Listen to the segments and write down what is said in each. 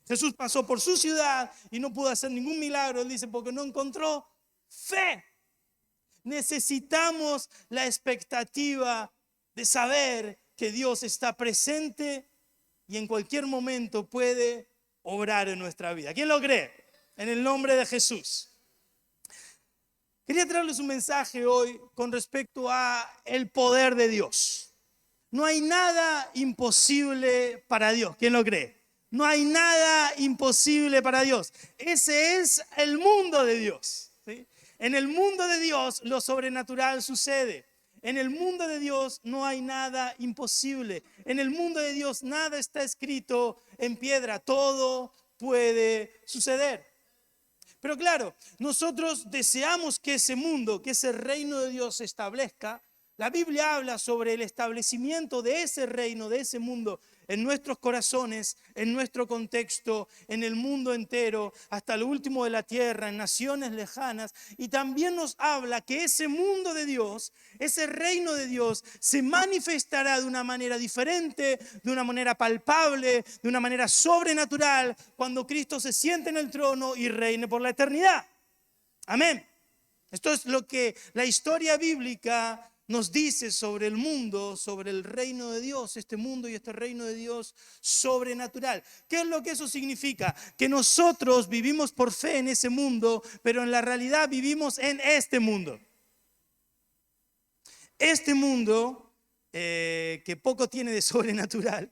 Jesús pasó por su ciudad y no pudo hacer ningún milagro. Él dice, porque no encontró fe. Necesitamos la expectativa de saber que Dios está presente y en cualquier momento puede obrar en nuestra vida. ¿Quién lo cree? En el nombre de Jesús. Quería traerles un mensaje hoy con respecto a el poder de Dios. No hay nada imposible para Dios. ¿Quién lo cree? No hay nada imposible para Dios. Ese es el mundo de Dios, ¿sí? En el mundo de Dios lo sobrenatural sucede. En el mundo de Dios no hay nada imposible. En el mundo de Dios nada está escrito en piedra. Todo puede suceder. Pero claro, nosotros deseamos que ese mundo, que ese reino de Dios se establezca. La Biblia habla sobre el establecimiento de ese reino, de ese mundo, en nuestros corazones, en nuestro contexto, en el mundo entero, hasta lo último de la tierra, en naciones lejanas. Y también nos habla que ese mundo de Dios, ese reino de Dios, se manifestará de una manera diferente, de una manera palpable, de una manera sobrenatural, cuando Cristo se siente en el trono y reine por la eternidad. Amén. Esto es lo que la historia bíblica nos dice sobre el mundo, sobre el reino de Dios, este mundo y este reino de Dios sobrenatural. ¿Qué es lo que eso significa? Que nosotros vivimos por fe en ese mundo, pero en la realidad vivimos en este mundo. Este mundo que poco tiene de sobrenatural,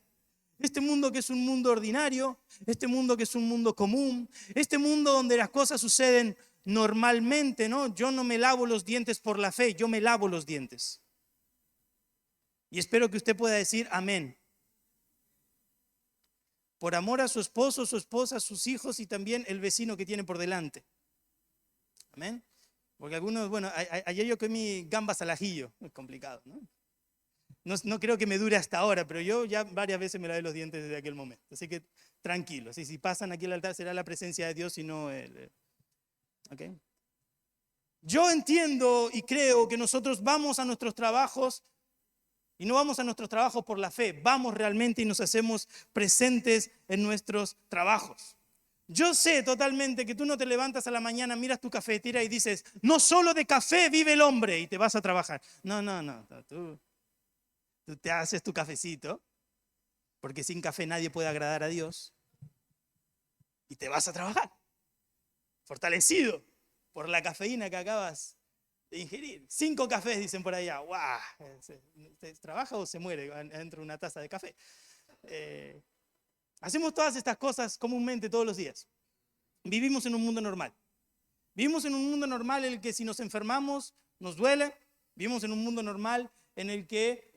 este mundo que es un mundo ordinario, este mundo que es un mundo común, este mundo donde las cosas suceden normalmente, ¿no? Yo no me lavo los dientes por la fe, yo me lavo los dientes. Y espero que usted pueda decir amén. Por amor a su esposo, su esposa, sus hijos y también el vecino que tiene por delante. Amén. Porque algunos, bueno, ayer yo comí gambas al ajillo, es complicado, ¿no? No creo que me dure hasta ahora, pero yo ya varias veces me lavé los dientes desde aquel momento. Así que tranquilos, si pasan aquí al altar será la presencia de Dios y no ¿okay? Yo entiendo y creo que nosotros vamos a nuestros trabajos y no vamos a nuestros trabajos por la fe, vamos realmente y nos hacemos presentes en nuestros trabajos. Yo sé totalmente que tú no te levantas a la mañana, miras tu cafetera y dices, no solo de café vive el hombre y te vas a trabajar. No, tú te haces tu cafecito, porque sin café nadie puede agradar a Dios, y te vas a trabajar, fortalecido por la cafeína que acabas de ingerir. 5 cafés dicen por allá. ¡Guau! ¿Se trabaja o se muere dentro de una taza de café? Hacemos todas estas cosas comúnmente todos los días. Vivimos en un mundo normal. Vivimos en un mundo normal en el que si nos enfermamos nos duele. Vivimos en un mundo normal en el que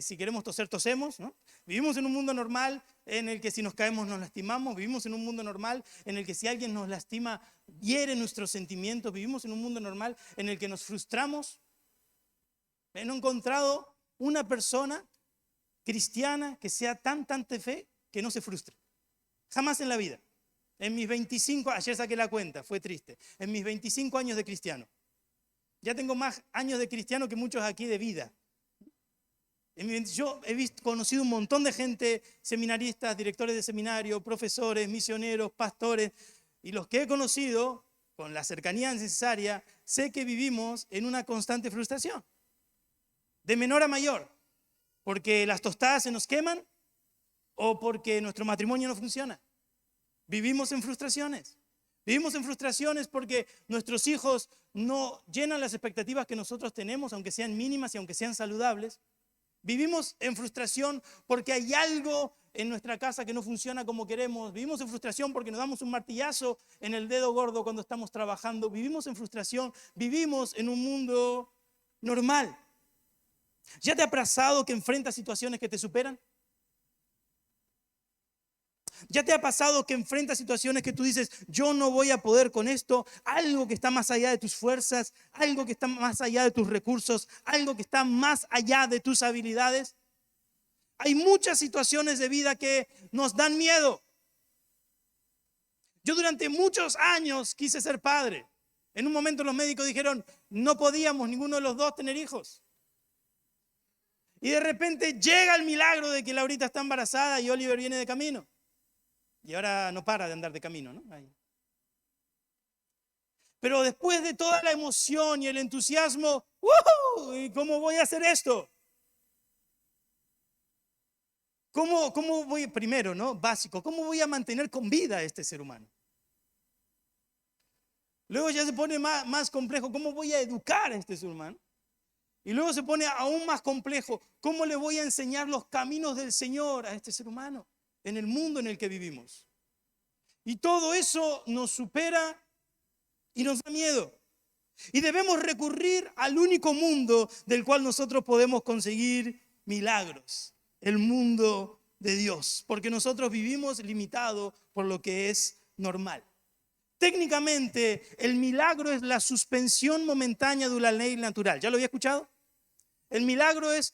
si queremos toser, tosemos, ¿no? Vivimos en un mundo normal en el que si nos caemos nos lastimamos. Vivimos en un mundo normal en el que si alguien nos lastima hiere nuestros sentimientos. Vivimos en un mundo normal en el que nos frustramos. No he encontrado una persona cristiana que sea tanta fe que no se frustre. Jamás en la vida. En mis 25, ayer saqué la cuenta, fue triste. En mis 25 años de cristiano. Ya tengo más años de cristiano que muchos aquí de vida. Yo he conocido un montón de gente, seminaristas, directores de seminario, profesores, misioneros, pastores, y los que he conocido, con la cercanía necesaria, sé que vivimos en una constante frustración, de menor a mayor, porque las tostadas se nos queman o porque nuestro matrimonio no funciona. Vivimos en frustraciones. Vivimos en frustraciones porque nuestros hijos no llenan las expectativas que nosotros tenemos, aunque sean mínimas y aunque sean saludables. Vivimos en frustración porque hay algo en nuestra casa que no funciona como queremos. Vivimos en frustración porque nos damos un martillazo en el dedo gordo cuando estamos trabajando. Vivimos en frustración, vivimos en un mundo normal. ¿Ya te ha pasado que enfrentas situaciones que te superan? ¿Ya te ha pasado que enfrentas situaciones que tú dices, yo no voy a poder con esto? Algo que está más allá de tus fuerzas, algo que está más allá de tus recursos, algo que está más allá de tus habilidades. Hay muchas situaciones de vida que nos dan miedo. Yo durante muchos años quise ser padre. En un momento los médicos dijeron, no podíamos ninguno de los dos tener hijos. Y de repente llega el milagro de que Laurita está embarazada y Oliver viene de camino. Y ahora no para de andar de camino, ¿no? Ahí. Pero después de toda la emoción y el entusiasmo, ¡woohoo! ¿Y cómo voy a hacer esto? ¿Cómo voy, primero, ¿no? Básico, ¿cómo voy a mantener con vida a este ser humano? Luego ya se pone más complejo, ¿cómo voy a educar a este ser humano? Y luego se pone aún más complejo, ¿cómo le voy a enseñar los caminos del Señor a este ser humano en el mundo en el que vivimos? Y todo eso nos supera y nos da miedo. Y debemos recurrir al único mundo del cual nosotros podemos conseguir milagros, el mundo de Dios, porque nosotros vivimos limitados por lo que es normal. Técnicamente, el milagro es la suspensión momentánea de una ley natural. ¿Ya lo había escuchado? El milagro es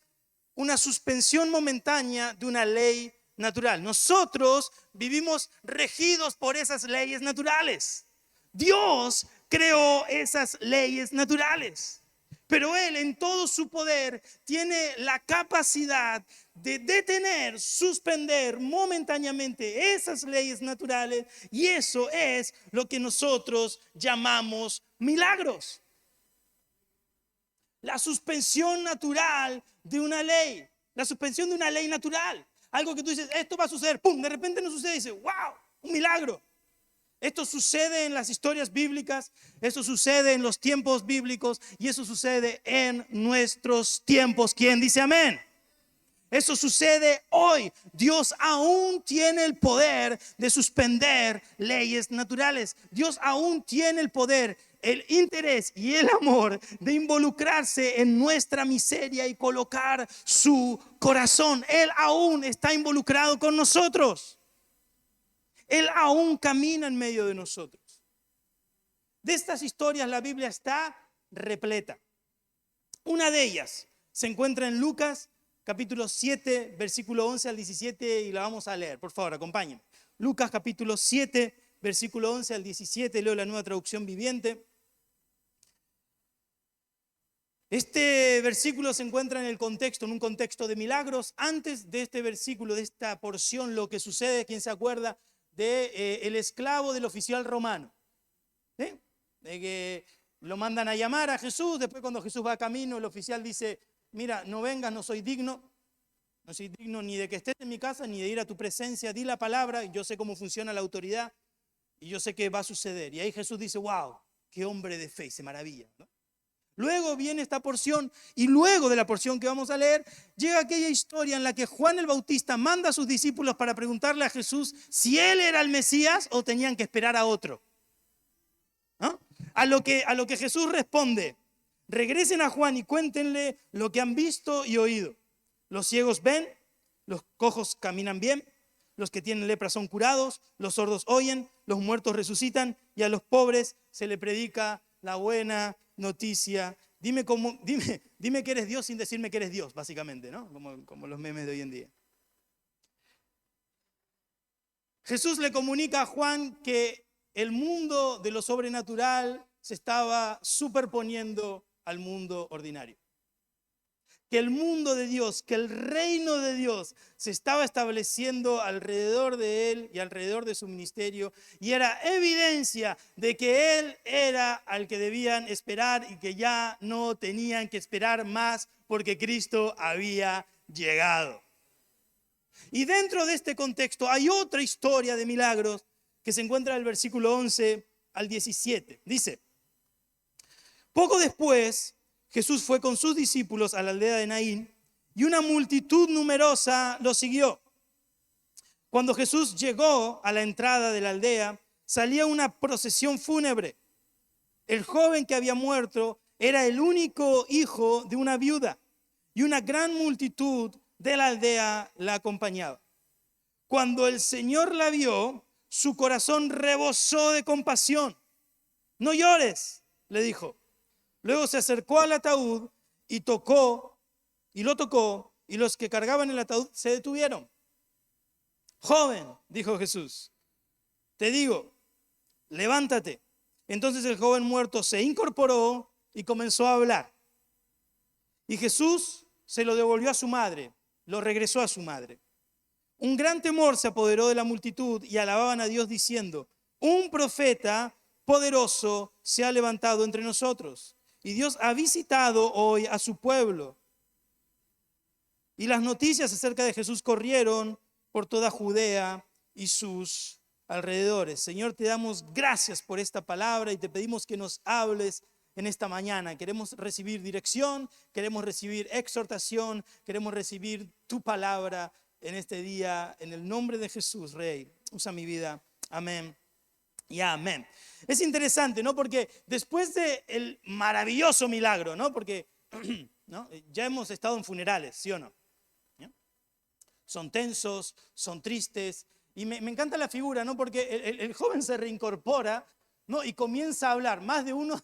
una suspensión momentánea de una ley natural. Nosotros vivimos regidos por esas leyes naturales. Dios creó esas leyes naturales, pero Él en todo su poder tiene la capacidad de detener, suspender momentáneamente esas leyes naturales, y eso es lo que nosotros llamamos milagros. La suspensión natural de una ley, la suspensión de una ley natural. Algo que tú dices, esto va a suceder, ¡pum! De repente no sucede y dices, ¡wow! Un milagro. Esto sucede en las historias bíblicas, esto sucede en los tiempos bíblicos y eso sucede en nuestros tiempos. ¿Quién dice amén? Eso sucede hoy. Dios aún tiene el poder de suspender leyes naturales. Dios aún tiene el poder, el interés y el amor de involucrarse en nuestra miseria y colocar su corazón. Él aún está involucrado con nosotros. Él aún camina en medio de nosotros. De estas historias la Biblia está repleta. Una de ellas se encuentra en Lucas capítulo 7, versículo 11 al 17 y la vamos a leer. Por favor, acompáñenme. Lucas capítulo 7, versículo 11 al 17, leo la Nueva Traducción Viviente. Este versículo se encuentra en un contexto de milagros. Antes de este versículo, de esta porción, lo que sucede, ¿quién se acuerda? El esclavo del oficial romano, ¿sí? De que lo mandan a llamar a Jesús. Después, cuando Jesús va camino, el oficial dice, mira, no vengas, no soy digno ni de que estés en mi casa, ni de ir a tu presencia. Di la palabra, yo sé cómo funciona la autoridad y yo sé que va a suceder. Y ahí Jesús dice, wow, qué hombre de fe, se maravilla, ¿no? Luego viene esta porción, y luego de la porción que vamos a leer, llega aquella historia en la que Juan el Bautista manda a sus discípulos para preguntarle a Jesús si él era el Mesías o tenían que esperar a otro. ¿No? A lo que Jesús responde, regresen a Juan y cuéntenle lo que han visto y oído. Los ciegos ven, los cojos caminan bien, los que tienen lepra son curados, los sordos oyen, los muertos resucitan y a los pobres se le predica la buena noticia. Dime que eres Dios sin decirme que eres Dios, básicamente, ¿no? Como los memes de hoy en día. Jesús le comunica a Juan que el mundo de lo sobrenatural se estaba superponiendo al mundo ordinario. Que el mundo de Dios, que el reino de Dios se estaba estableciendo alrededor de él y alrededor de su ministerio, y era evidencia de que él era al que debían esperar y que ya no tenían que esperar más porque Cristo había llegado. Y dentro de este contexto hay otra historia de milagros que se encuentra en el versículo 11 al 17. Dice, poco después Jesús fue con sus discípulos a la aldea de Naín y una multitud numerosa lo siguió. Cuando Jesús llegó a la entrada de la aldea, salía una procesión fúnebre. El joven que había muerto era el único hijo de una viuda y una gran multitud de la aldea la acompañaba. Cuando el Señor la vio, su corazón rebosó de compasión. No llores, le dijo. Luego se acercó al ataúd y lo tocó, y los que cargaban el ataúd se detuvieron. Joven, dijo Jesús, te digo, levántate. Entonces el joven muerto se incorporó y comenzó a hablar. Y Jesús se lo devolvió a su madre, lo regresó a su madre. Un gran temor se apoderó de la multitud y alababan a Dios diciendo: un profeta poderoso se ha levantado entre nosotros y Dios ha visitado hoy a su pueblo. Y las noticias acerca de Jesús corrieron por toda Judea y sus alrededores. Señor, te damos gracias por esta palabra y te pedimos que nos hables en esta mañana. Queremos recibir dirección, queremos recibir exhortación, queremos recibir tu palabra en este día. En el nombre de Jesús, Rey, usa mi vida. Amén y amén. Es interesante, ¿no? Porque después del maravilloso milagro, ¿no? Porque ¿no? Ya hemos estado en funerales, ¿sí o no? Son tensos, son tristes. Y me encanta la figura, ¿no? Porque el joven se reincorpora, ¿no? Y comienza a hablar. Más de uno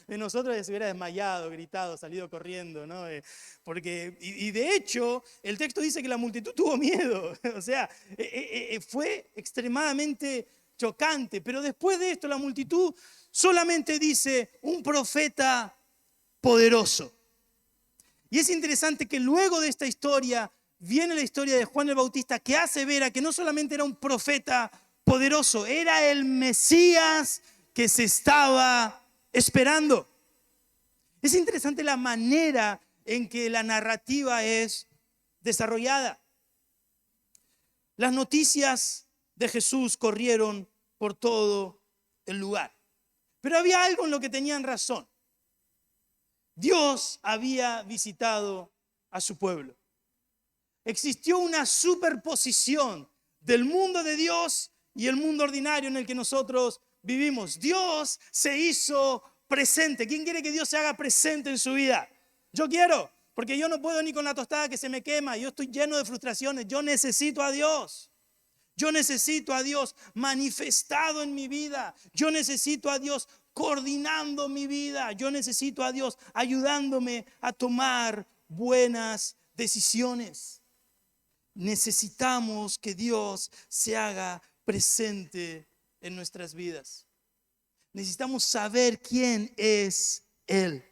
de nosotros se hubiera desmayado, gritado, salido corriendo, ¿no? Y de hecho, el texto dice que la multitud tuvo miedo. O sea, fue extremadamente chocante. Pero después de esto, la multitud solamente dice: un profeta poderoso. Y es interesante que luego de esta historia viene la historia de Juan el Bautista, que hace ver a que no solamente era un profeta poderoso, era el Mesías que se estaba esperando. Es interesante la manera en que la narrativa es desarrollada. Las noticias de Jesús corrieron por todo el lugar. Pero había algo en lo que tenían razón. Dios había visitado a su pueblo. Existió una superposición del mundo de Dios y el mundo ordinario en el que nosotros vivimos. Dios se hizo presente. ¿Quién quiere que Dios se haga presente en su vida? Yo quiero, porque yo no puedo ni con la tostada que se me quema. Yo estoy lleno de frustraciones. Yo necesito a Dios. Yo necesito a Dios manifestado en mi vida. Yo necesito a Dios coordinando mi vida. Yo necesito a Dios ayudándome a tomar buenas decisiones. Necesitamos que Dios se haga presente en nuestras vidas. Necesitamos saber quién es Él.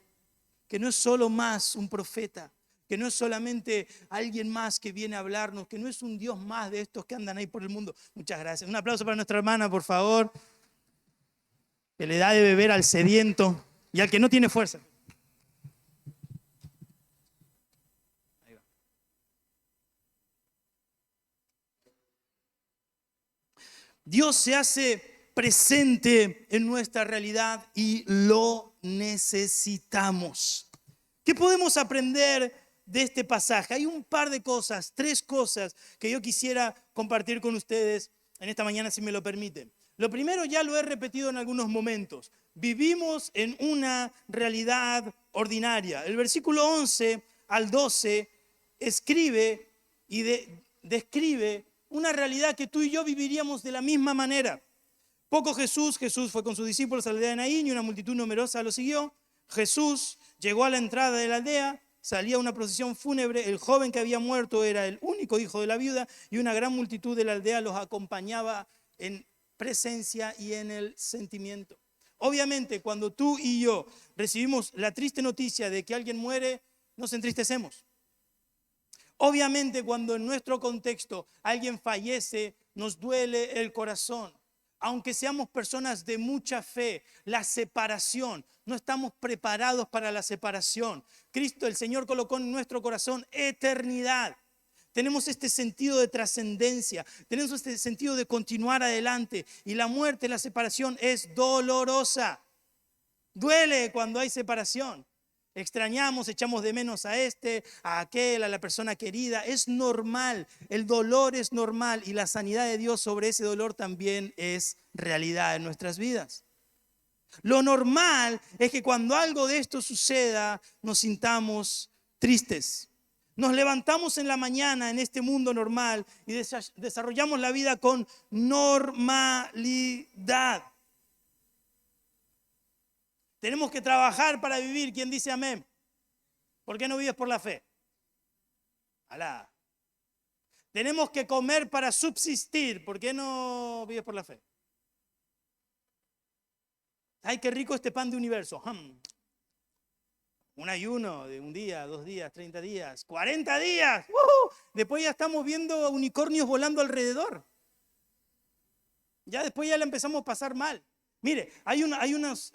Que no es solo más un profeta, que no es solamente alguien más que viene a hablarnos, que no es un Dios más de estos que andan ahí por el mundo. Muchas gracias. Un aplauso para nuestra hermana, por favor, que le da de beber al sediento y al que no tiene fuerza. Ahí va. Dios se hace presente en nuestra realidad y lo necesitamos. ¿Qué podemos aprender de este pasaje? Hay un par de cosas, 3 cosas que yo quisiera compartir con ustedes en esta mañana, si me lo permiten. Lo primero, ya lo he repetido en algunos momentos. Vivimos en una realidad ordinaria. El versículo 11 al 12 escribe y describe una realidad que tú y yo viviríamos de la misma manera. Jesús fue con sus discípulos a la aldea de Naín y una multitud numerosa lo siguió. Jesús llegó a la entrada de la aldea, salía una procesión fúnebre, el joven que había muerto era el único hijo de la viuda y una gran multitud de la aldea los acompañaba en presencia y en el sentimiento. Obviamente, cuando tú y yo recibimos la triste noticia de que alguien muere, nos entristecemos. Obviamente, cuando en nuestro contexto alguien fallece, nos duele el corazón. Aunque seamos personas de mucha fe, la separación, no estamos preparados para la separación. Cristo, el Señor, colocó en nuestro corazón eternidad. Tenemos este sentido de trascendencia, tenemos este sentido de continuar adelante. Y la muerte, la separación es dolorosa. Duele cuando hay separación. Extrañamos, echamos de menos a este, a aquel, a la persona querida. Es normal, el dolor es normal y la sanidad de Dios sobre ese dolor también es realidad en nuestras vidas. Lo normal es que cuando algo de esto suceda, nos sintamos tristes. Nos levantamos en la mañana en este mundo normal y desarrollamos la vida con normalidad. Tenemos que trabajar para vivir. ¿Quién dice amén? ¿Por qué no vives por la fe? Alá. Tenemos que comer para subsistir. ¿Por qué no vives por la fe? Ay, qué rico este pan de universo. Un ayuno de un día, 2 días, 30 días, 40 días. ¡Woo! Después ya estamos viendo unicornios volando alrededor. Ya después ya le empezamos a pasar mal. Mire, hay unos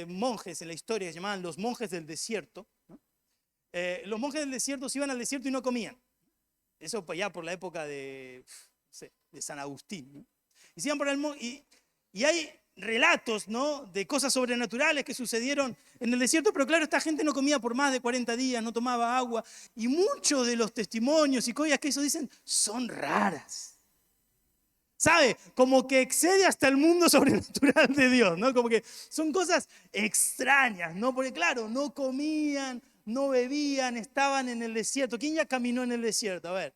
monjes en la historia que se llamaban los monjes del desierto, ¿no? Los monjes del desierto se iban al desierto y no comían. Eso ya por la época de, no sé, de San Agustín, ¿no? Y se iban por y hay relatos, ¿no?, de cosas sobrenaturales que sucedieron en el desierto, pero claro, esta gente no comía por más de 40 días, no tomaba agua, y muchos de los testimonios y cosas que eso dicen son raras. ¿Sabe? Como que excede hasta el mundo sobrenatural de Dios, ¿no? Como que son cosas extrañas, ¿no? Porque claro, no comían, no bebían, estaban en el desierto. ¿Quién ya caminó en el desierto? A ver.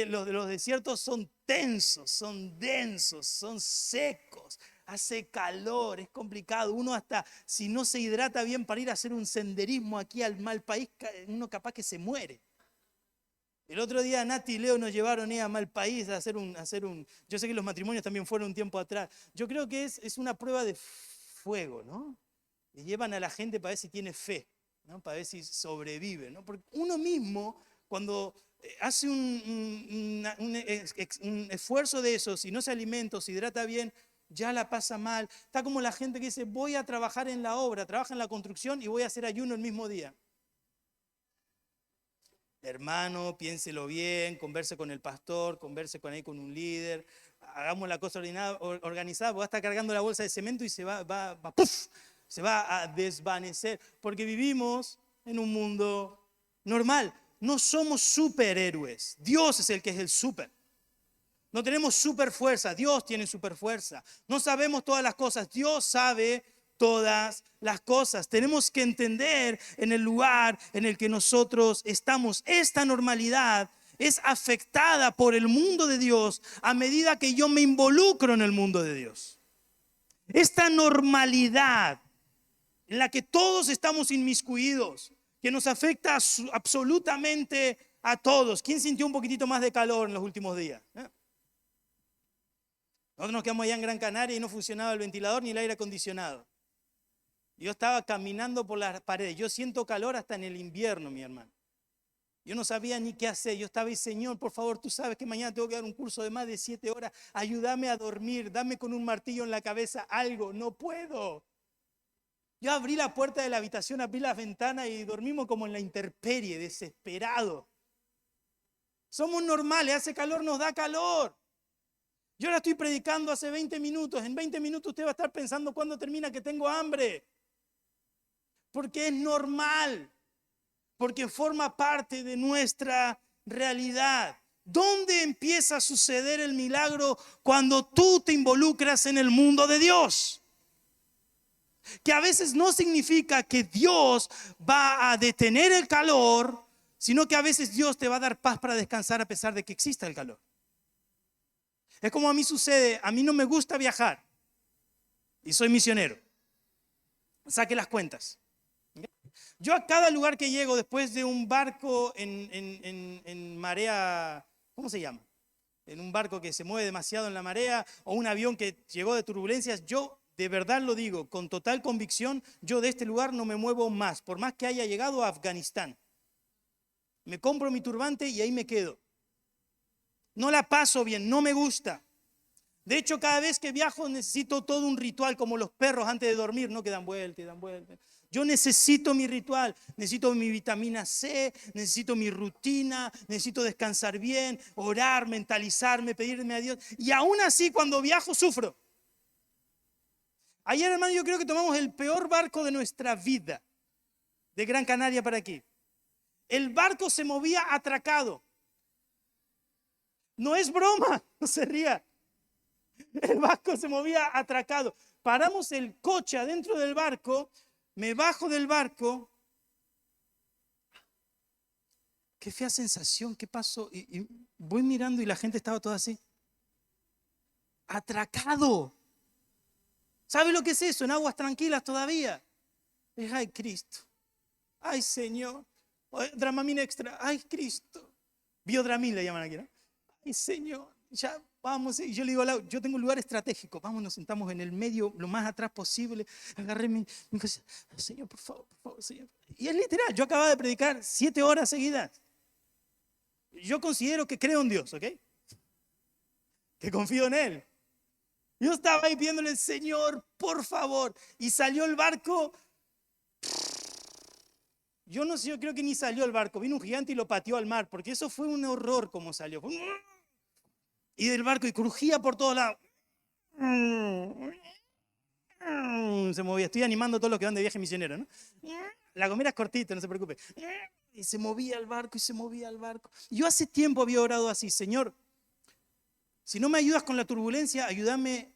Los desiertos son tensos, son densos, son secos, hace calor, es complicado. Uno hasta si no se hidrata bien para ir a hacer un senderismo aquí al mal país, uno capaz que se muere. El otro día Nati y Leo nos llevaron a Malpaís a hacer un... Yo sé que los matrimonios también fueron un tiempo atrás. Yo creo que es una prueba de fuego, ¿no? Y llevan a la gente para ver si tiene fe, ¿no? Para ver si sobrevive, ¿no? Porque uno mismo, cuando hace un esfuerzo de eso, si no se alimenta, se hidrata bien, ya la pasa mal. Está como la gente que dice, voy a trabajar en la obra, trabaja en la construcción y voy a hacer ayuno el mismo día. Hermano, piénselo bien, converse con el pastor, converse con un líder, hagamos la cosa organizada, porque va a estar cargando la bolsa de cemento y se va ¡puf! Se va a desvanecer, porque vivimos en un mundo normal. No somos superhéroes, Dios es el que es el super. No tenemos super fuerza, Dios tiene super fuerza. No sabemos todas las cosas, Dios sabe todas las cosas. Tenemos que entender en el lugar en el que nosotros estamos. Esta normalidad es afectada por el mundo de Dios a medida que yo me involucro en el mundo de Dios. Esta normalidad en la que todos estamos inmiscuidos, que nos afecta absolutamente a todos. ¿Quién sintió un poquitito más de calor en los últimos días? Nosotros nos quedamos allá en Gran Canaria y no funcionaba el ventilador ni el aire acondicionado. Yo estaba caminando por las paredes. Yo siento calor hasta en el invierno, mi hermano. Yo no sabía ni qué hacer. Yo estaba ahí, Señor, por favor, tú sabes que mañana tengo que dar un curso de más de 7 horas. Ayúdame a dormir. Dame con un martillo en la cabeza algo. No puedo. Yo abrí la puerta de la habitación, abrí las ventanas y dormimos como en la intemperie, desesperado. Somos normales, hace calor, nos da calor. Yo ahora estoy predicando hace 20 minutos. En 20 minutos usted va a estar pensando cuándo termina que tengo hambre. Porque es normal, porque forma parte de nuestra realidad. ¿Dónde empieza a suceder el milagro? Cuando tú te involucras en el mundo de Dios. Que a veces no significa que Dios va a detener el calor, sino que a veces Dios te va a dar paz para descansar a pesar de que exista el calor. Es como a mí sucede, a mí no me gusta viajar y soy misionero. Saque las cuentas. Yo a cada lugar que llego después de un barco en marea, ¿cómo se llama? En un barco que se mueve demasiado en la marea o un avión que llegó de turbulencias, yo de verdad lo digo, con total convicción, yo de este lugar no me muevo más, por más que haya llegado a Afganistán. Me compro mi turbante y ahí me quedo. No la paso bien, no me gusta. De hecho, cada vez que viajo necesito todo un ritual, como los perros antes de dormir, ¿no? Que dan vuelta y dan vuelta. Yo necesito mi ritual, necesito mi vitamina C, necesito mi rutina, necesito descansar bien, orar, mentalizarme, pedirme a Dios. Y aún así, cuando viajo, sufro. Ayer, hermano, yo creo que tomamos el peor barco de nuestra vida, de Gran Canaria para aquí. El barco se movía atracado. No es broma, no se ría. El barco se movía atracado. Paramos el coche adentro del barco, me bajo del barco. Qué fea sensación, ¿qué pasó? Y voy mirando y la gente estaba toda así. Atracado. ¿Sabe lo que es eso? En aguas tranquilas todavía. Ay, Cristo. Ay, Señor. Dramamine extra. Ay, Cristo. Biodramín le llaman aquí, ¿no? Ay, Señor. Ya vamos. Y yo le digo, yo tengo un lugar estratégico, vamos, nos sentamos en el medio, lo más atrás posible. Agarré mi cosa, Señor, por favor, Señor. Y es literal, yo acababa de predicar 7 horas seguidas. Yo considero que creo en Dios, ¿ok? Que confío en Él. Yo estaba ahí pidiéndole, Señor, por favor. Y salió el barco. Yo no sé, yo creo que ni salió el barco. Vino un gigante y lo pateó al mar, porque eso fue un horror como salió. Y del barco y crujía por todos lados. Se movía. Estoy animando a todos los que van de viaje misionero, ¿no? La comida es cortita, no se preocupe. Y se movía el barco y se movía el barco. Yo hace tiempo había orado así, Señor, si no me ayudas con la turbulencia, ayúdame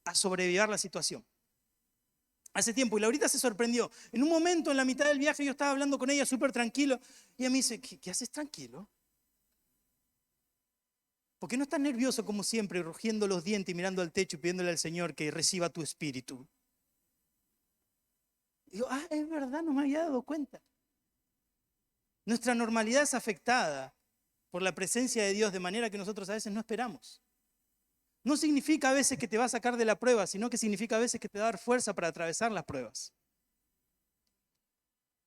a sobrevivir la situación. Hace tiempo, y Laurita se sorprendió. En un momento, en la mitad del viaje, yo estaba hablando con ella súper tranquilo, y ella me dice, ¿qué haces tranquilo? ¿Por qué no estás nervioso como siempre, rugiendo los dientes y mirando al techo y pidiéndole al Señor que reciba tu espíritu? Y yo, es verdad, no me había dado cuenta. Nuestra normalidad es afectada por la presencia de Dios de manera que nosotros a veces no esperamos. No significa a veces que te va a sacar de la prueba, sino que significa a veces que te va a dar fuerza para atravesar las pruebas.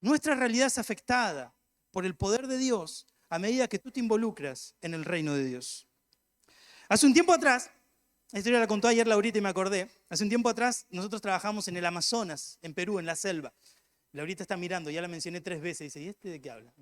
Nuestra realidad es afectada por el poder de Dios a medida que tú te involucras en el reino de Dios. Hace un tiempo atrás, la historia la contó ayer Laurita y me acordé, hace un tiempo atrás nosotros trabajamos en el Amazonas, en Perú, en la selva. Laurita está mirando, ya la mencioné 3 veces, y dice, ¿y este de qué habla?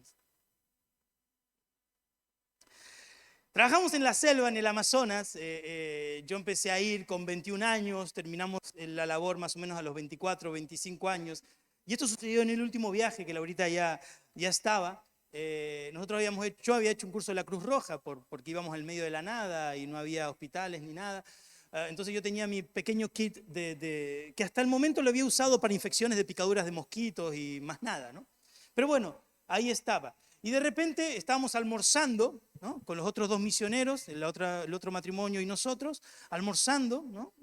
Trabajamos en la selva, en el Amazonas. Yo empecé a ir con 21 años, terminamos la labor más o menos a los 24, 25 años. Y esto sucedió en el último viaje, que Laurita ya estaba. Yo había hecho un curso de la Cruz Roja, porque íbamos al medio de la nada y no había hospitales ni nada. Entonces yo tenía mi pequeño kit que hasta el momento lo había usado para infecciones de picaduras de mosquitos y más nada, ¿no? Pero bueno, ahí estaba. Y de repente estábamos almorzando, ¿no?, con los otros 2 misioneros, el otro matrimonio y nosotros, almorzando, ¿no?,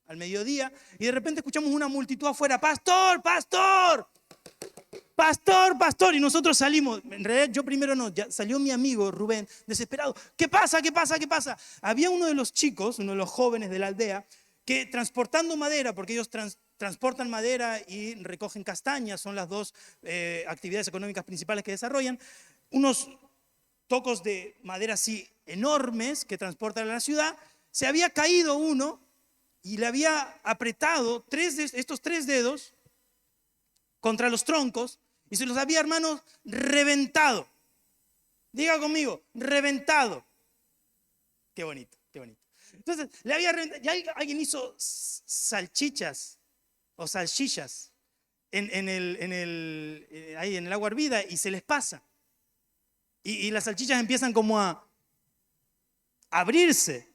al mediodía, y de repente escuchamos una multitud afuera, ¡Pastor, pastor! ¡Pastor, pastor! Y nosotros salimos. En realidad yo primero no, ya salió mi amigo Rubén, desesperado. ¿Qué pasa? ¿Qué pasa? ¿Qué pasa? Había uno de los chicos, uno de los jóvenes de la aldea, que transportando madera, porque ellos transportan madera y recogen castañas, son las 2 actividades económicas principales que desarrollan, unos tocos de madera así enormes que transportan a la ciudad, se había caído uno y le había apretado estos 3 dedos contra los troncos y se los había, hermanos, reventado. Diga conmigo, reventado. Qué bonito, qué bonito. Entonces, le había reventado, ya alguien hizo salchichas o salchichas ahí en el agua hervida y se les pasa. Y las salchichas empiezan como a abrirse.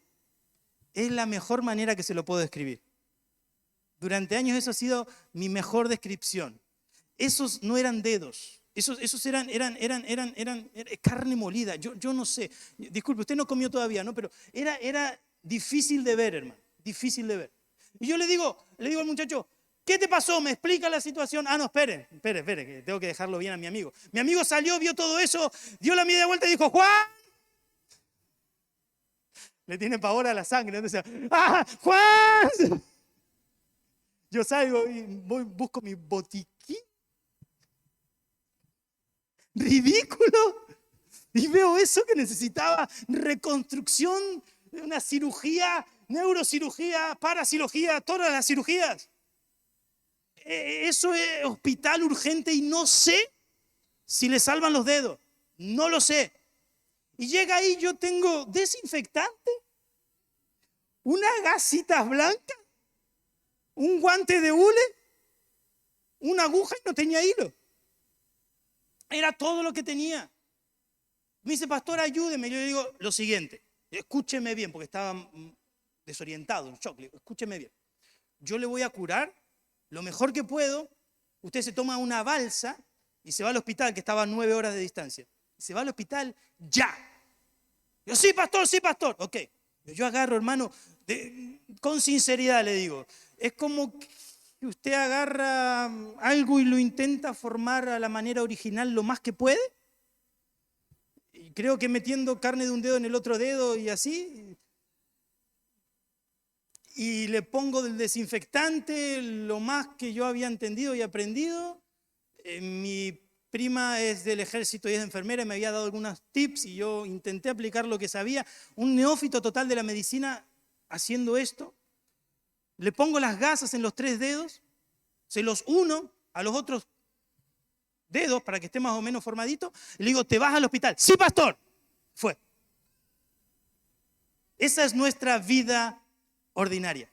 Es la mejor manera que se lo puedo describir. Durante años eso ha sido mi mejor descripción. Esos no eran dedos. Esos eran carne molida. Yo no sé. Disculpe, usted no comió todavía, ¿no? Pero era difícil de ver, hermano. Difícil de ver. Y yo le digo al muchacho, ¿qué te pasó? ¿Me explica la situación? No, espere, que tengo que dejarlo bien a mi amigo. Mi amigo salió, vio todo eso, dio la media vuelta y dijo, ¡Juan! Le tiene pavor a la sangre. Entonces, ¡Juan! Yo salgo y busco mi botiquín. Ridículo. Y veo eso que necesitaba reconstrucción, una cirugía, neurocirugía, paracirugía, todas las cirugías. Eso es hospital urgente y no sé si le salvan los dedos. No lo sé. Y llega ahí, yo tengo desinfectante, unas gasitas blancas, un guante de hule, una aguja y no tenía hilo. Era todo lo que tenía. Me dice, pastor, ayúdeme. Yo le digo lo siguiente, escúcheme bien, porque estaba desorientado, en shock. Escúcheme bien. Yo le voy a curar lo mejor que puedo. Usted se toma una balsa y se va al hospital, que estaba a 9 horas de distancia. Se va al hospital ya. Yo, sí, pastor. Ok. Yo agarro, hermano, con sinceridad le digo. Es como que usted agarra algo y lo intenta formar a la manera original lo más que puede. Y creo que metiendo carne de un dedo en el otro dedo y así. y le pongo del desinfectante, lo más que yo había entendido y aprendido. Mi prima es del ejército y es enfermera y me había dado algunos tips y yo intenté aplicar lo que sabía. Un neófito total de la medicina haciendo esto. Le pongo las gasas en los 3 dedos, se los uno a los otros dedos para que esté más o menos formadito y le digo, ¿te vas al hospital? Sí, pastor. Fue. Esa es nuestra vida ordinaria.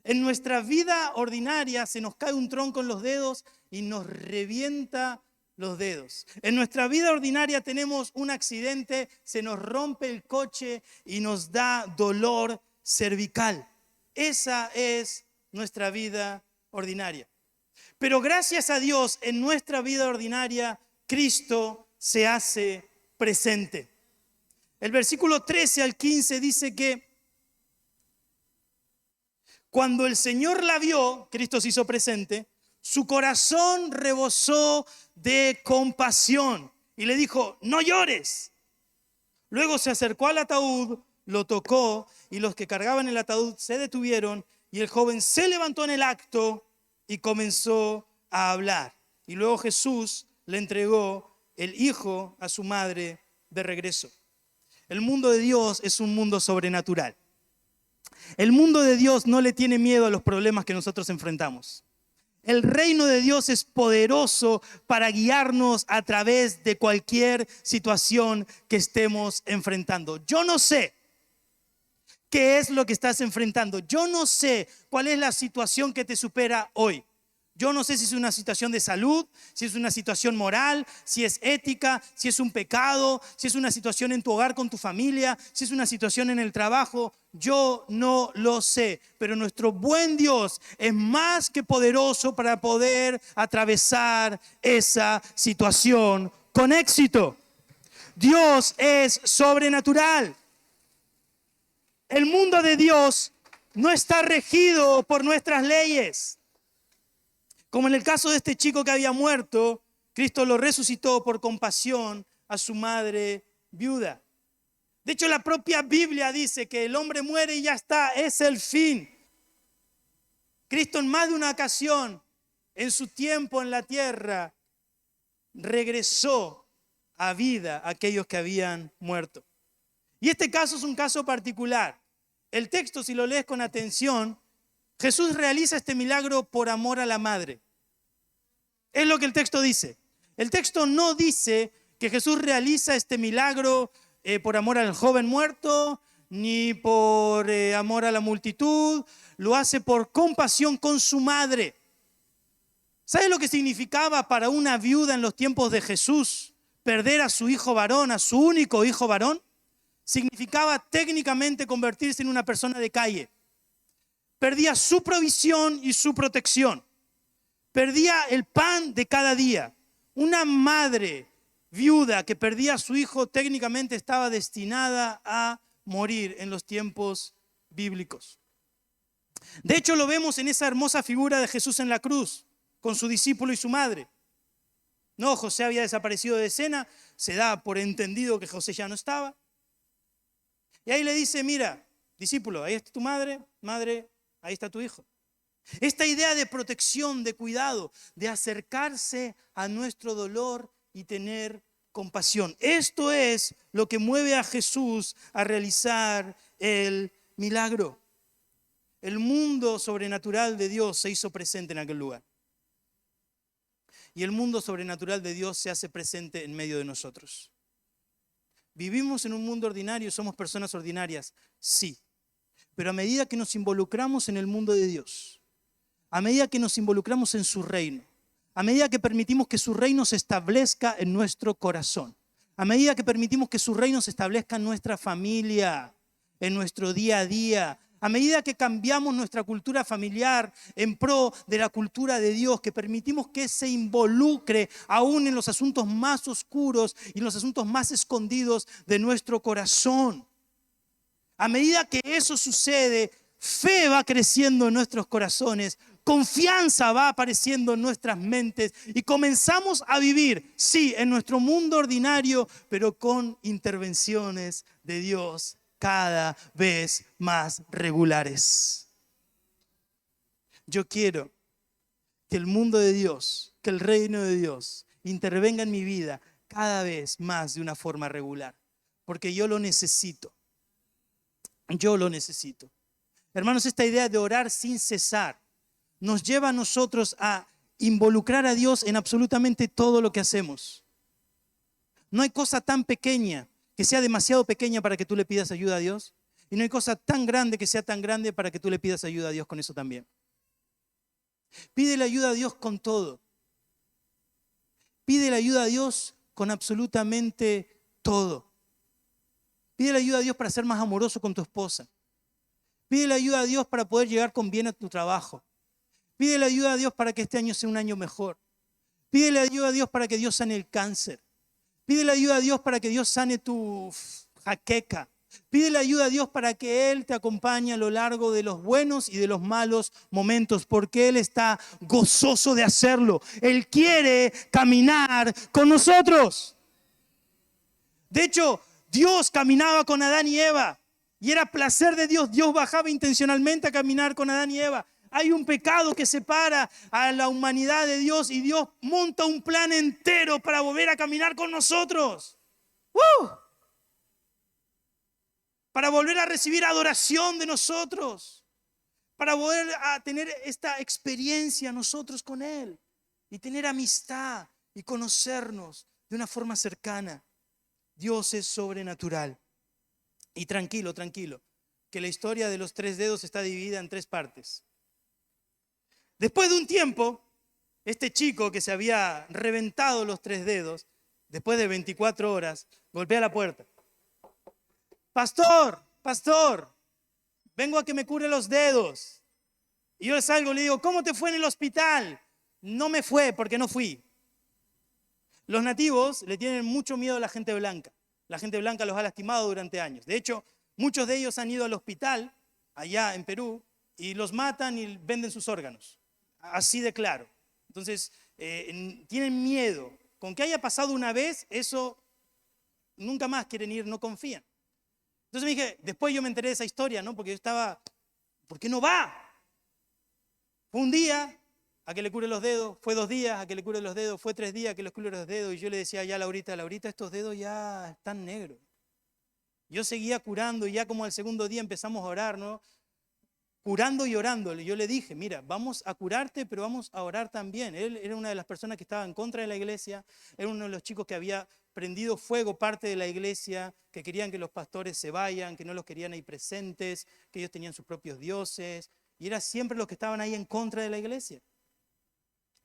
En nuestra vida ordinaria se nos cae un tronco en los dedos y nos revienta los dedos. En nuestra vida ordinaria tenemos un accidente, se nos rompe el coche y nos da dolor cervical. Esa es nuestra vida ordinaria. Pero gracias a Dios, en nuestra vida ordinaria, Cristo se hace presente. El versículo 13 al 15 dice que cuando el Señor la vio, Cristo se hizo presente, su corazón rebosó de compasión y le dijo, no llores. Luego se acercó al ataúd, lo tocó y los que cargaban el ataúd se detuvieron y el joven se levantó en el acto y comenzó a hablar. Y luego Jesús le entregó el hijo a su madre de regreso. El mundo de Dios es un mundo sobrenatural. El mundo de Dios no le tiene miedo a los problemas que nosotros enfrentamos. El reino de Dios es poderoso para guiarnos a través de cualquier situación que estemos enfrentando. Yo no sé qué es lo que estás enfrentando. Yo no sé cuál es la situación que te supera hoy. Yo no sé si es una situación de salud, si es una situación moral, si es ética, si es un pecado, si es una situación en tu hogar con tu familia, si es una situación en el trabajo. Yo no lo sé, pero nuestro buen Dios es más que poderoso para poder atravesar esa situación con éxito. Dios es sobrenatural. El mundo de Dios no está regido por nuestras leyes. Como en el caso de este chico que había muerto, Cristo lo resucitó por compasión a su madre viuda. De hecho, la propia Biblia dice que el hombre muere y ya está, es el fin. Cristo en más de una ocasión, en su tiempo en la tierra, regresó a vida a aquellos que habían muerto. Y este caso es un caso particular. El texto, si lo lees con atención, Jesús realiza este milagro por amor a la madre. Es lo que el texto dice. El texto no dice que Jesús realiza este milagro por amor al joven muerto, ni por amor a la multitud. Lo hace por compasión con su madre. ¿Sabe lo que significaba para una viuda en los tiempos de Jesús perder a su hijo varón, a su único hijo varón? Significaba técnicamente convertirse en una persona de calle. Perdía su provisión y su protección. Perdía el pan de cada día. Una madre viuda que perdía a su hijo técnicamente estaba destinada a morir en los tiempos bíblicos. De hecho, lo vemos en esa hermosa figura de Jesús en la cruz, con su discípulo y su madre. No, José había desaparecido de escena, se da por entendido que José ya no estaba. Y ahí le dice, mira, discípulo, ahí está tu madre, madre, ahí está tu hijo. Esta idea de protección, de cuidado, de acercarse a nuestro dolor y tener compasión. Esto es lo que mueve a Jesús a realizar el milagro. El mundo sobrenatural de Dios se hizo presente en aquel lugar. Y el mundo sobrenatural de Dios se hace presente en medio de nosotros. ¿Vivimos en un mundo ordinario? ¿Somos personas ordinarias? Sí. Pero a medida que nos involucramos en el mundo de Dios, a medida que nos involucramos en su reino, a medida que permitimos que su reino se establezca en nuestro corazón, a medida que permitimos que su reino se establezca en nuestra familia, en nuestro día a día, a medida que cambiamos nuestra cultura familiar en pro de la cultura de Dios, que permitimos que se involucre aún en los asuntos más oscuros y en los asuntos más escondidos de nuestro corazón. A medida que eso sucede, fe va creciendo en nuestros corazones, confianza va apareciendo en nuestras mentes y comenzamos a vivir, sí, en nuestro mundo ordinario, pero con intervenciones de Dios cada vez más regulares. Yo quiero que el mundo de Dios, que el reino de Dios intervenga en mi vida cada vez más de una forma regular, porque yo lo necesito. Yo lo necesito. Hermanos, esta idea de orar sin cesar nos lleva a nosotros a involucrar a Dios en absolutamente todo lo que hacemos. No hay cosa tan pequeña que sea demasiado pequeña para que tú le pidas ayuda a Dios, y no hay cosa tan grande que sea tan grande para que tú le pidas ayuda a Dios con eso también. Pídele ayuda a Dios con todo. Pídele ayuda a Dios con absolutamente todo. Pídele ayuda a Dios para ser más amoroso con tu esposa. Pídele ayuda a Dios para poder llegar con bien a tu trabajo. Pídele ayuda a Dios para que este año sea un año mejor. Pídele ayuda a Dios para que Dios sane el cáncer. Pídele ayuda a Dios para que Dios sane tu jaqueca. Pídele ayuda a Dios para que Él te acompañe a lo largo de los buenos y de los malos momentos, porque Él está gozoso de hacerlo. Él quiere caminar con nosotros. De hecho, Dios caminaba con Adán y Eva y era placer de Dios. Dios bajaba intencionalmente a caminar con Adán y Eva. Hay un pecado que separa a la humanidad de Dios y Dios monta un plan entero para volver a caminar con nosotros. Para volver a recibir adoración de nosotros, para volver a tener esta experiencia nosotros con Él y tener amistad y conocernos de una forma cercana. Dios es sobrenatural. Y tranquilo, que la historia de los 3 dedos está dividida en 3 partes. Después de un tiempo, este chico que se había reventado los 3 dedos, después de 24 horas, golpea la puerta. Pastor, vengo a que me cure los dedos. Y yo salgo y le digo, ¿cómo te fue en el hospital? No me fue porque no fui. Los nativos le tienen mucho miedo a la gente blanca. La gente blanca los ha lastimado durante años. De hecho, muchos de ellos han ido al hospital, allá en Perú, y los matan y venden sus órganos. Así de claro. Entonces, tienen miedo. Con que haya pasado una vez, eso nunca más quieren ir, no confían. Entonces me dije, después yo me enteré de esa historia, ¿no? Porque yo estaba, ¿por qué no va? Fue un día a que le cure los dedos, fue 2 días a que le cure los dedos, fue 3 días a que le cure los dedos, y yo le decía ya a Laurita, estos dedos ya están negros. Yo seguía curando y ya como al segundo día empezamos a orar, ¿no? Curando y orando. Yo le dije, mira, vamos a curarte, pero vamos a orar también. Él era una de las personas que estaba en contra de la iglesia, era uno de los chicos que había prendido fuego parte de la iglesia, que querían que los pastores se vayan, que no los querían ahí presentes, que ellos tenían sus propios dioses, y era siempre los que estaban ahí en contra de la iglesia.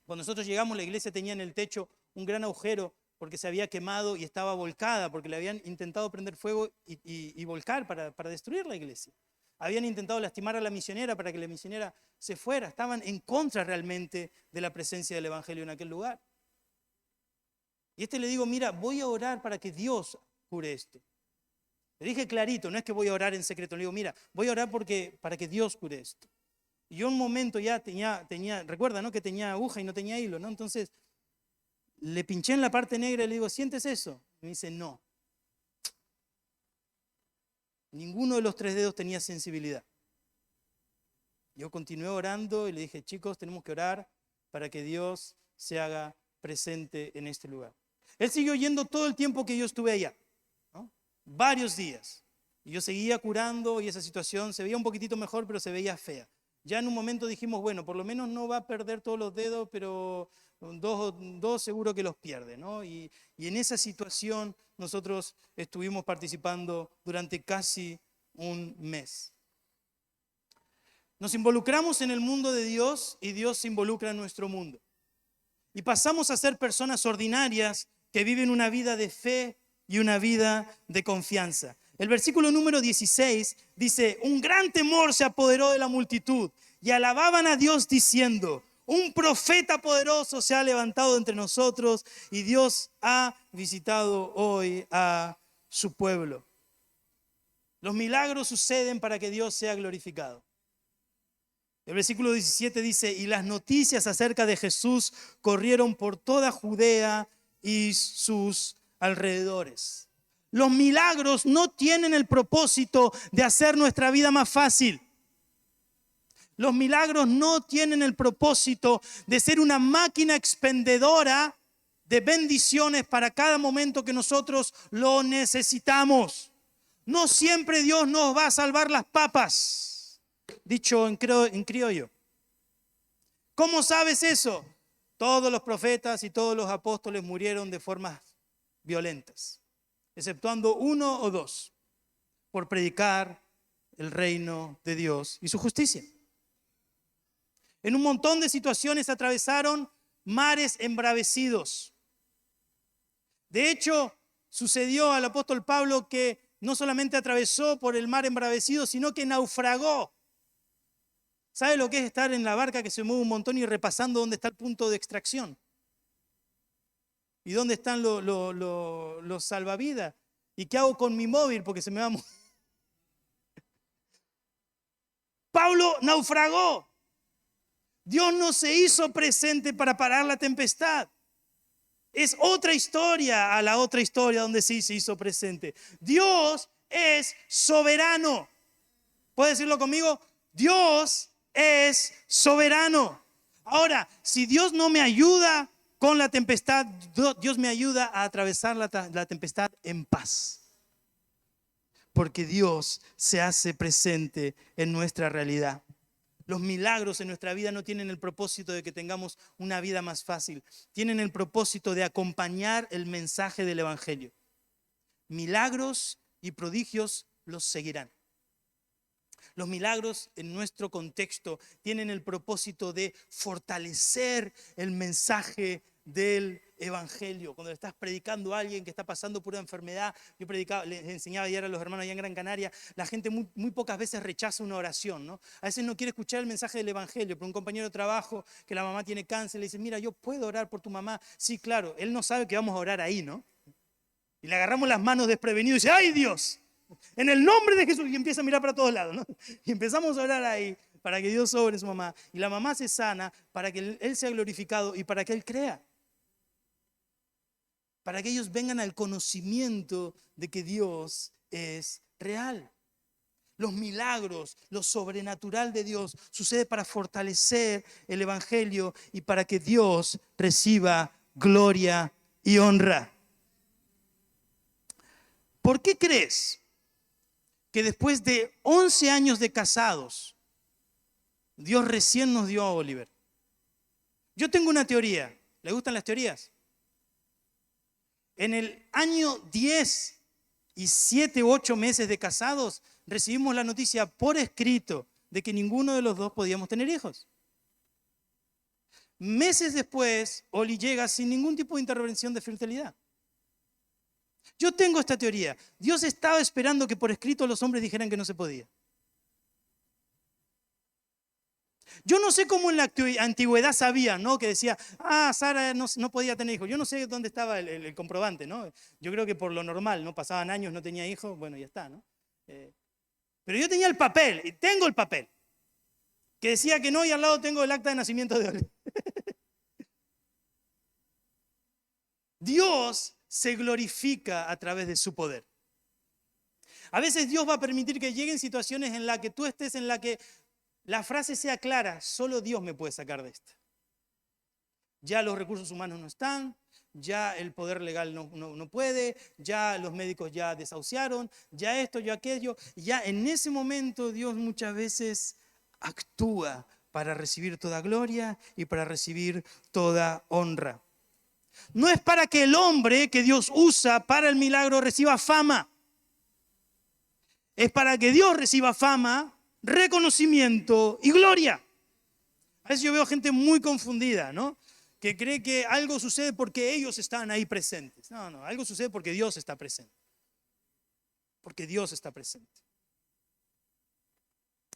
Cuando nosotros llegamos, la iglesia tenía en el techo un gran agujero porque se había quemado y estaba volcada, porque le habían intentado prender fuego y volcar para destruir la iglesia. Habían intentado lastimar a la misionera para que la misionera se fuera. Estaban en contra realmente de la presencia del evangelio en aquel lugar. Y le digo, mira, voy a orar para que Dios cure esto. Le dije clarito, no es que voy a orar en secreto. Le digo, mira, voy a orar para que Dios cure esto. Y yo en un momento ya tenía, recuerda, ¿no? Que tenía aguja y no tenía hilo, ¿no? Entonces le pinché en la parte negra y le digo, ¿sientes eso? Y me dice, no. Ninguno de los 3 dedos tenía sensibilidad. Yo continué orando y le dije, chicos, tenemos que orar para que Dios se haga presente en este lugar. Él siguió yendo todo el tiempo que yo estuve allá, ¿no? Varios días. Y yo seguía curando y esa situación se veía un poquitito mejor, pero se veía fea. Ya en un momento dijimos, bueno, por lo menos no va a perder todos los dedos, pero 2 seguro que los pierde, ¿no? Y en esa situación nosotros estuvimos participando durante casi un mes. Nos involucramos en el mundo de Dios y Dios se involucra en nuestro mundo. Y pasamos a ser personas ordinarias que viven una vida de fe y una vida de confianza. El versículo número 16 dice, un gran temor se apoderó de la multitud y alababan a Dios diciendo, un profeta poderoso se ha levantado entre nosotros y Dios ha visitado hoy a su pueblo. Los milagros suceden para que Dios sea glorificado. El versículo 17 dice, y las noticias acerca de Jesús corrieron por toda Judea y sus alrededores. Los milagros no tienen el propósito de hacer nuestra vida más fácil. Los milagros no tienen el propósito de ser una máquina expendedora de bendiciones para cada momento que nosotros lo necesitamos. No siempre Dios nos va a salvar las papas, dicho en criollo. ¿Cómo sabes eso? Todos los profetas y todos los apóstoles murieron de formas violentas, exceptuando uno o dos, por predicar el reino de Dios y su justicia. En un montón de situaciones atravesaron mares embravecidos. De hecho, sucedió al apóstol Pablo que no solamente atravesó por el mar embravecido, sino que naufragó. ¿Sabe lo que es estar en la barca que se mueve un montón y repasando dónde está el punto de extracción? ¿Y dónde están los salvavidas? ¿Y qué hago con mi móvil? Porque se me va a mover. Pablo naufragó. Dios no se hizo presente para parar la tempestad. Es otra historia a la otra historia donde sí se hizo presente. Dios es soberano. ¿Puede decirlo conmigo? Dios es soberano. Ahora, si Dios no me ayuda con la tempestad, Dios me ayuda a atravesar la tempestad en paz. Porque Dios se hace presente en nuestra realidad. Los milagros en nuestra vida no tienen el propósito de que tengamos una vida más fácil. Tienen el propósito de acompañar el mensaje del Evangelio. Milagros y prodigios los seguirán. Los milagros en nuestro contexto tienen el propósito de fortalecer el mensaje del Evangelio. Cuando le estás predicando a alguien que está pasando por una enfermedad, yo les enseñaba ayer a los hermanos allá en Gran Canaria, la gente muy pocas veces rechaza una oración, ¿no? A veces no quiere escuchar el mensaje del Evangelio, pero un compañero de trabajo que la mamá tiene cáncer le dice, mira, yo puedo orar por tu mamá. Sí, claro, él no sabe que vamos a orar ahí, ¿no? Y le agarramos las manos desprevenidos y dice, ¡ay Dios! En el nombre de Jesús. Y empieza a mirar para todos lados, ¿no? Y empezamos a orar ahí para que Dios obre en su mamá. Y la mamá se sana para que Él sea glorificado y para que Él crea. Para que ellos vengan al conocimiento de que Dios es real. Los milagros, lo sobrenatural de Dios sucede para fortalecer el Evangelio y para que Dios reciba gloria y honra. ¿Por qué crees que después de 11 años de casados, Dios recién nos dio a Oliver? Yo tengo una teoría. ¿Le gustan las teorías? En el año 10 y 7 u 8 meses de casados, recibimos la noticia por escrito de que ninguno de los dos podíamos tener hijos. Meses después, Oli llega sin ningún tipo de intervención de fertilidad. Yo tengo esta teoría. Dios estaba esperando que por escrito los hombres dijeran que no se podía. Yo no sé cómo en la antigüedad sabían, ¿no? Que decía, Sara no podía tener hijos. Yo no sé dónde estaba el comprobante, ¿no? Yo creo que por lo normal, ¿no? Pasaban años, no tenía hijos, bueno, ya está, ¿no? Pero yo tenía el papel, y tengo el papel, que decía que no, y al lado tengo el acta de nacimiento de Oli. Dios se glorifica a través de su poder. A veces Dios va a permitir que lleguen situaciones en las que tú estés, en la que la frase sea clara, solo Dios me puede sacar de esta. Ya los recursos humanos no están, ya el poder legal no puede, ya los médicos ya desahuciaron, ya esto, ya aquello. Ya en ese momento Dios muchas veces actúa para recibir toda gloria y para recibir toda honra. No es para que el hombre que Dios usa para el milagro reciba fama. Es para que Dios reciba fama, reconocimiento y gloria. A veces yo veo gente muy confundida, ¿no? Que cree que algo sucede porque ellos están ahí presentes. No, algo sucede porque Dios está presente. Porque Dios está presente.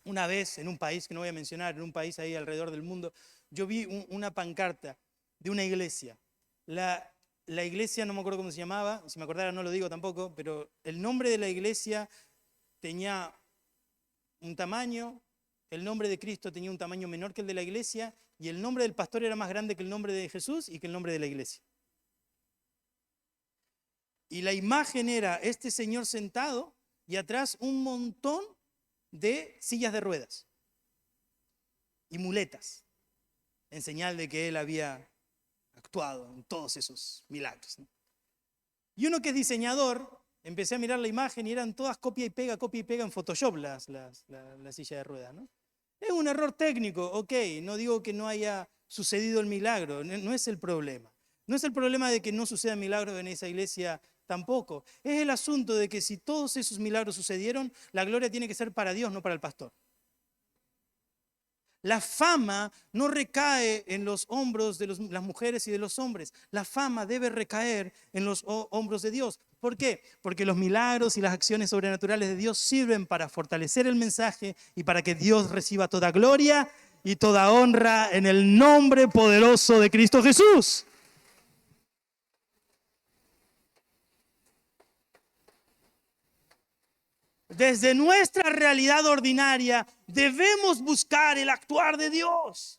Una vez en un país que no voy a mencionar, en un país ahí alrededor del mundo, yo vi una pancarta de una iglesia. La iglesia, no me acuerdo cómo se llamaba, si me acordara no lo digo tampoco, pero el nombre de la iglesia tenía un tamaño, el nombre de Cristo tenía un tamaño menor que el de la iglesia y el nombre del pastor era más grande que el nombre de Jesús y que el nombre de la iglesia. Y la imagen era este señor sentado y atrás un montón de sillas de ruedas. y muletas, en señal de que él había actuado en todos esos milagros, ¿no? Y uno que es diseñador, empecé a mirar la imagen y eran todas copia y pega en Photoshop la silla de ruedas, ¿no? Es un error técnico, ok, no digo que no haya sucedido el milagro, no es el problema. No es el problema de que no sucedan milagros en esa iglesia tampoco. Es el asunto de que si todos esos milagros sucedieron, la gloria tiene que ser para Dios, no para el pastor. La fama no recae en los hombros de las mujeres y de los hombres. La fama debe recaer en los hombros de Dios. ¿Por qué? Porque los milagros y las acciones sobrenaturales de Dios sirven para fortalecer el mensaje y para que Dios reciba toda gloria y toda honra en el nombre poderoso de Cristo Jesús. Desde nuestra realidad ordinaria debemos buscar el actuar de Dios.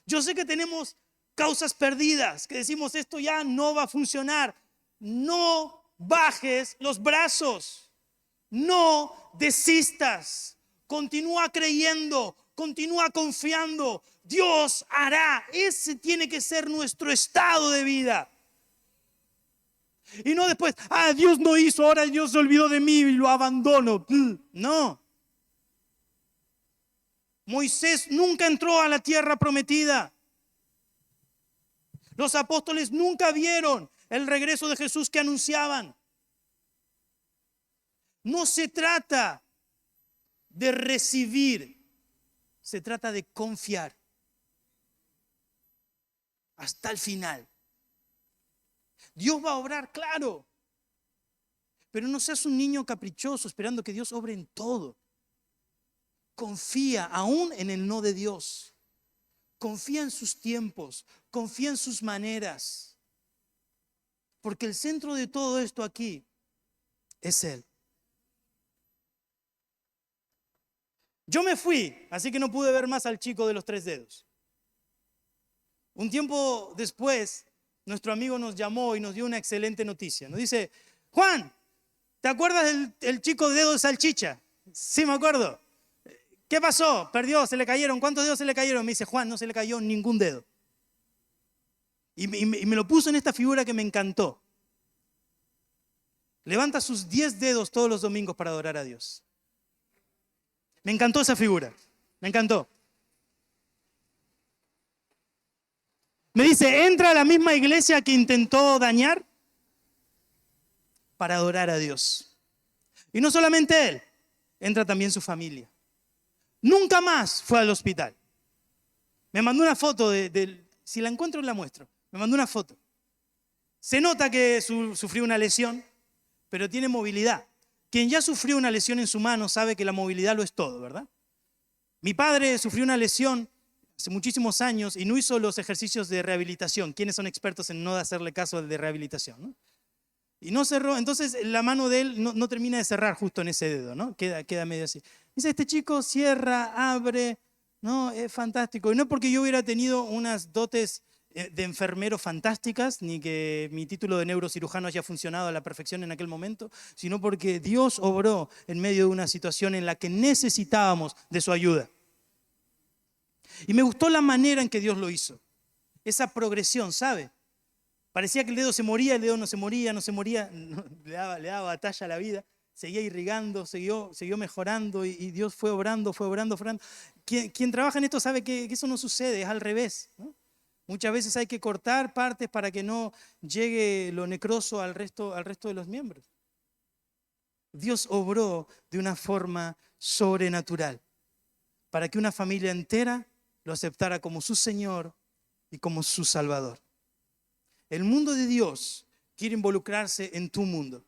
Yo sé que tenemos causas perdidas, que decimos esto ya no va a funcionar. No bajes los brazos, no desistas, continúa creyendo, continúa confiando. Dios hará, ese tiene que ser nuestro estado de vida. Y no después, Dios no hizo, ahora Dios se olvidó de mí y lo abandono. No. Moisés nunca entró a la tierra prometida. Los apóstoles nunca vieron el regreso de Jesús que anunciaban. No se trata de recibir, se trata de confiar hasta el final. Dios va a obrar, claro, pero no seas un niño caprichoso esperando que Dios obre en todo. Confía aún en el no de Dios. Confía en sus tiempos, confía en sus maneras. Porque el centro de todo esto aquí es Él. Yo me fui, así que no pude ver más al chico de los 3 dedos. Un tiempo después, nuestro amigo nos llamó y nos dio una excelente noticia. Nos dice, Juan, ¿te acuerdas del chico de dedo de salchicha? Sí, me acuerdo. ¿Qué pasó? Perdió, se le cayeron. ¿Cuántos dedos se le cayeron? Me dice, Juan, no se le cayó ningún dedo. Y me lo puso en esta figura que me encantó. Levanta sus 10 dedos todos los domingos para adorar a Dios. Me encantó esa figura. Me encantó. Me dice, entra a la misma iglesia que intentó dañar para adorar a Dios. Y no solamente él, entra también su familia. Nunca más fue al hospital. Me mandó una foto si la encuentro la muestro. Me mandó una foto. Se nota que sufrió una lesión, pero tiene movilidad. Quien ya sufrió una lesión en su mano sabe que la movilidad lo es todo, ¿verdad? Mi padre sufrió una lesión hace muchísimos años y no hizo los ejercicios de rehabilitación. ¿Quiénes son expertos en no hacerle caso al de rehabilitación, ¿no? Y no cerró, entonces la mano de él no termina de cerrar justo en ese dedo, ¿no? Queda medio así. Dice, este chico cierra, abre, ¿no? Es fantástico. Y no porque yo hubiera tenido unas dotes de enfermero fantásticas, ni que mi título de neurocirujano haya funcionado a la perfección en aquel momento, sino porque Dios obró en medio de una situación en la que necesitábamos de su ayuda. Y me gustó la manera en que Dios lo hizo. Esa progresión, ¿sabe? Parecía que el dedo se moría, el dedo no se moría, le daba batalla a la vida. Seguía irrigando, siguió mejorando y Dios fue obrando. Quien trabaja en esto sabe que eso no sucede, es al revés, ¿no? Muchas veces hay que cortar partes para que no llegue lo necroso al resto de los miembros. Dios obró de una forma sobrenatural para que una familia entera lo aceptara como su Señor y como su Salvador. El mundo de Dios quiere involucrarse en tu mundo.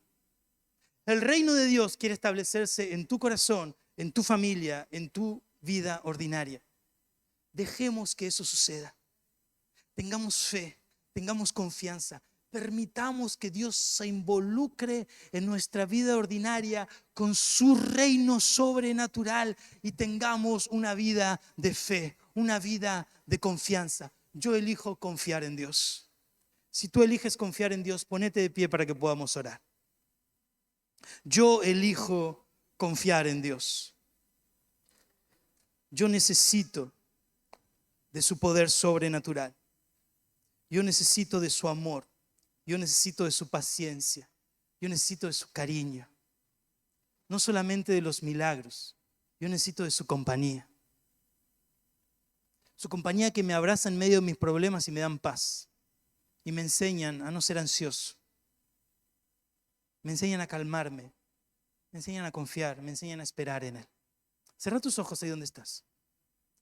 El reino de Dios quiere establecerse en tu corazón, en tu familia, en tu vida ordinaria. Dejemos que eso suceda. Tengamos fe, tengamos confianza. Permitamos que Dios se involucre en nuestra vida ordinaria con su reino sobrenatural y tengamos una vida de fe, una vida de confianza. Yo elijo confiar en Dios. Si tú eliges confiar en Dios, ponete de pie para que podamos orar. Yo elijo confiar en Dios. Yo necesito de su poder sobrenatural. Yo necesito de su amor. Yo necesito de su paciencia. Yo necesito de su cariño. No solamente de los milagros. Yo necesito de su compañía. Su compañía que me abraza en medio de mis problemas y me dan paz. Y me enseñan a no ser ansioso. Me enseñan a calmarme. Me enseñan a confiar. Me enseñan a esperar en Él. Cierra tus ojos ahí donde estás.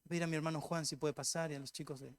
Voy a pedir a mi hermano Juan si puede pasar y a los chicos de